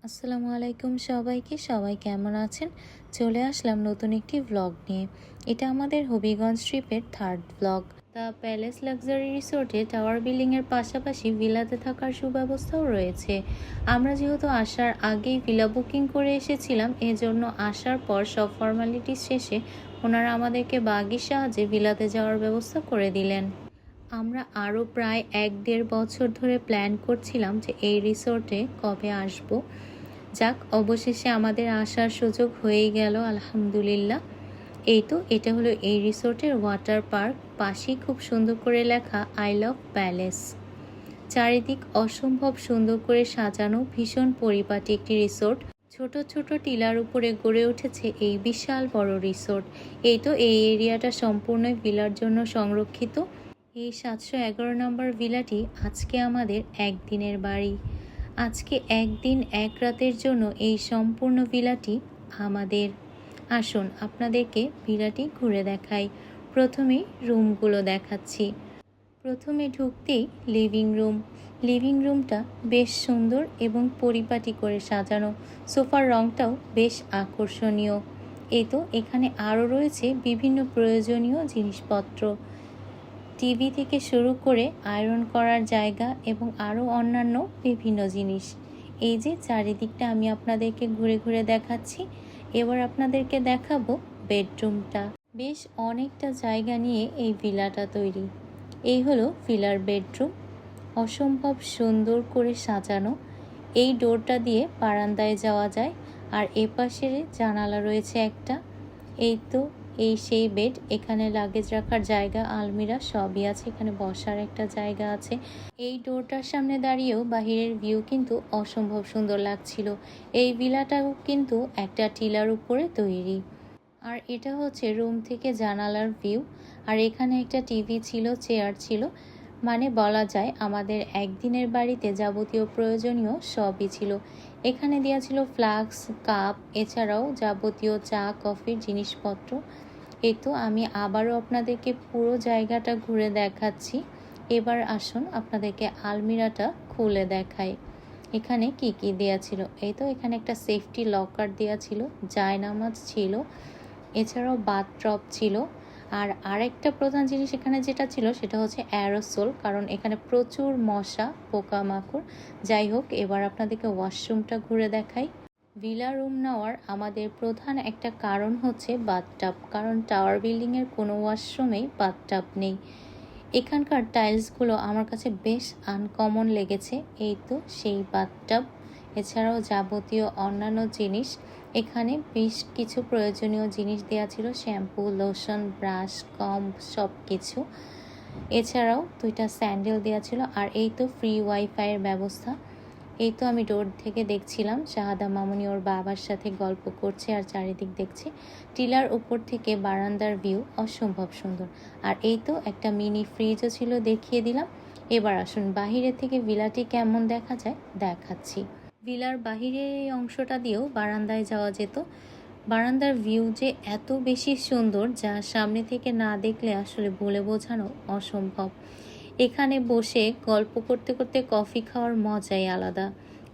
আসসালামু আলাইকুম সবাইকে। সবাই কেমন আছেন? চলে আসলাম নতুন একটি ভ্লগ নিয়ে। এটা আমাদের হবিগঞ্জ ট্রিপের third vlog. The palace luxury রিসোর্টে টাওয়ার বিল্ডিংয়ের পাশাপাশি ভিলাতে থাকার সুব্যবস্থাও রয়েছে। আমরা যেহেতু আসার আগেই ভিলা বুকিং করে এসেছিলাম, এজন্য আসার পর সব ফর্মালিটিস শেষে ওনারা আমাদেরকে বাগির সাহায্যে ভিলাতে যাওয়ার ব্যবস্থা করে দিলেন। আমরা আরও প্রায় 1-1.5 বছর ধরে প্ল্যান করছিলাম যে এই রিসোর্টে কবে আসব। যাক, অবশেষে আমাদের আসার সুযোগ হয়েই গেল আলহামদুলিল্লাহ। এই তো এটা হলো এই রিসোর্টের ওয়াটার পার্ক। পাশেই খুব সুন্দর করে লেখা আই লাভ প্যালেস। চারিদিক অসম্ভব সুন্দর করে সাজানো, ভীষণ পরিপাটি একটি রিসোর্ট। ছোট ছোট টিলার উপরে গড়ে উঠেছে এই বিশাল বড় রিসোর্ট। এই তো এই এরিয়াটা সম্পূর্ণই ভিলার জন্য সংরক্ষিত। এই 711 নম্বর ভিলাটি আজকে আমাদের একদিনের বাড়ি। আজকে একদিন এক রাতের জন্য এই সম্পূর্ণ ভিলাটি আমাদের। আসুন আপনাদেরকে ভিলাটি ঘুরে দেখাই। প্রথমেই রুমগুলো দেখাচ্ছি। প্রথমে ঢুকতেই লিভিং রুমটা বেশ সুন্দর এবং পরিপাটি করে সাজানো। সোফার রংটাও বেশ আকর্ষণীয়। এই তো এখানে আরও রয়েছে বিভিন্ন প্রয়োজনীয় জিনিসপত্র, টিভি থেকে শুরু করে আয়রন করার জায়গা এবং আরও অন্যান্য বিভিন্ন জিনিস। এই যে চারিদিকটা আমি আপনাদেরকে ঘুরে ঘুরে দেখাচ্ছি। এবার আপনাদেরকে দেখাবো বেডরুমটা। বেশ অনেকটা জায়গা নিয়ে এই ভিলাটা তৈরি। এই হলো ভিলার বেডরুম, অসম্ভব সুন্দর করে সাজানো। এই ডোরটা দিয়ে বারান্দায় যাওয়া যায়, আর এপাশের জানালা রয়েছে একটা। এই তো এই সেই বেড। এখানে লাগেজ রাখার জায়গা, আলমিরা সবই আছে। এখানে বসার একটা জায়গা আছে। এই ডোরটার সামনে দাঁড়িয়েও বাহিরের ভিউ কিন্তু অসম্ভব সুন্দর লাগছিল। এই ভিলাটাও কিন্তু একটা টিলার উপরে তৈরি। আর এটা হচ্ছে রুম থেকে জানালার ভিউ। আর এখানে একটা টিভি ছিল, চেয়ার ছিল, মানে বলা যায় আমাদের একদিনের বাড়িতে যাবতীয় প্রয়োজনীয় সবই ছিল। এখানে দেওয়া ছিল ফ্লাস্ক, কাপ, এছাড়াও যাবতীয় চা কফির জিনিসপত্র। এই তো আমি আবারও আপনাদেরকে পুরো জায়গাটা ঘুরে দেখাচ্ছি। এবার আসুন আপনাদেরকে আলমিরাটা খুলে দেখাই। এখানে কি কি দেয়া ছিল। এই তো এখানে একটা সেফটি লকার দেয়া ছিল, জায়নামাজ ছিল, এছাড়াও বাথটব ছিল। আর আরেকটা প্রধান জিনিস এখানে যেটা ছিল সেটা হচ্ছে অ্যারোসোল, কারণ এখানে প্রচুর মশা পোকামাকড়। যাই হোক, এবার আপনাদেরকে ওয়াশরুমটা ঘুরে দেখাই। ভিলা রুম নেওয়ার আমাদের প্রধান একটা কারণ হচ্ছে বাথটাব, কারণ টাওয়ার বিল্ডিংয়ের কোনো ওয়াশরুমেই বাথটাব নেই। এখানকার টাইলসগুলো আমার কাছে বেশ আনকমন লেগেছে। এই তো সেই বাথটাব। এছাড়াও যাবতীয় অন্যান্য জিনিস, এখানে বেশ কিছু প্রয়োজনীয় জিনিস দেওয়া ছিল, শ্যাম্পু, লোশন, ব্রাশ, কম্ব, সব কিছু। এছাড়াও 2টা স্যান্ডেল দেওয়া ছিল। আর এই তো ফ্রি ওয়াইফাইয়ের ব্যবস্থা। এই তো আমি রোড থেকে দেখছিলাম শাহাদা মামুনি ওর বাবার সাথে গল্প করছে আর চারিদিক দেখছে। টিলার উপর থেকে বারান্দার ভিউ অসম্ভব সুন্দর। আর এই তো একটা মিনি ফ্রিজও ছিল, দেখিয়ে দিলাম। এবার আসুন বাহিরে থেকে ভিলাটি কেমন দেখা যায় দেখাচ্ছি। ভিলার বাহিরের এই অংশটা দিয়েও বারান্দায় যাওয়া যেত। বারান্দার ভিউ যে এত বেশি সুন্দর, যা সামনে থেকে না দেখলে আসলে বলে বোঝানো অসম্ভব। এখানে বসে গল্প করতে করতে কফি খাওয়ার মজাই আলাদা।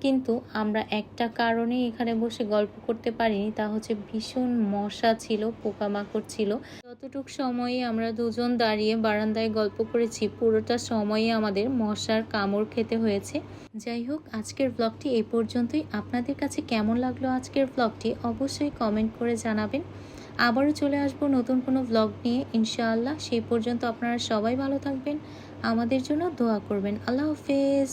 কিন্তু আমরা একটা কারণে এখানে বসে গল্প করতে পারিনি, তা হচ্ছে ভীষণ মশা ছিল, পোকামাকড় ছিল। যতটুক সময়ে আমরা দুজন দাঁড়িয়ে বারান্দায় গল্প করেছি, পুরোটা সময়ে আমাদের মশার কামড় খেতে হয়েছে। যাই হোক, আজকের ব্লগটি এই পর্যন্তই। আপনাদের কাছে কেমন লাগলো আজকের ব্লগটি অবশ্যই কমেন্ট করে জানাবেন। আবারও চলে আসবো নতুন কোনো ব্লগ নিয়ে ইনশাআল্লাহ। সেই পর্যন্ত আপনারা সবাই ভালো থাকবেন, আমাদের জন্য দোয়া করবেন। আল্লাহ হাফেজ।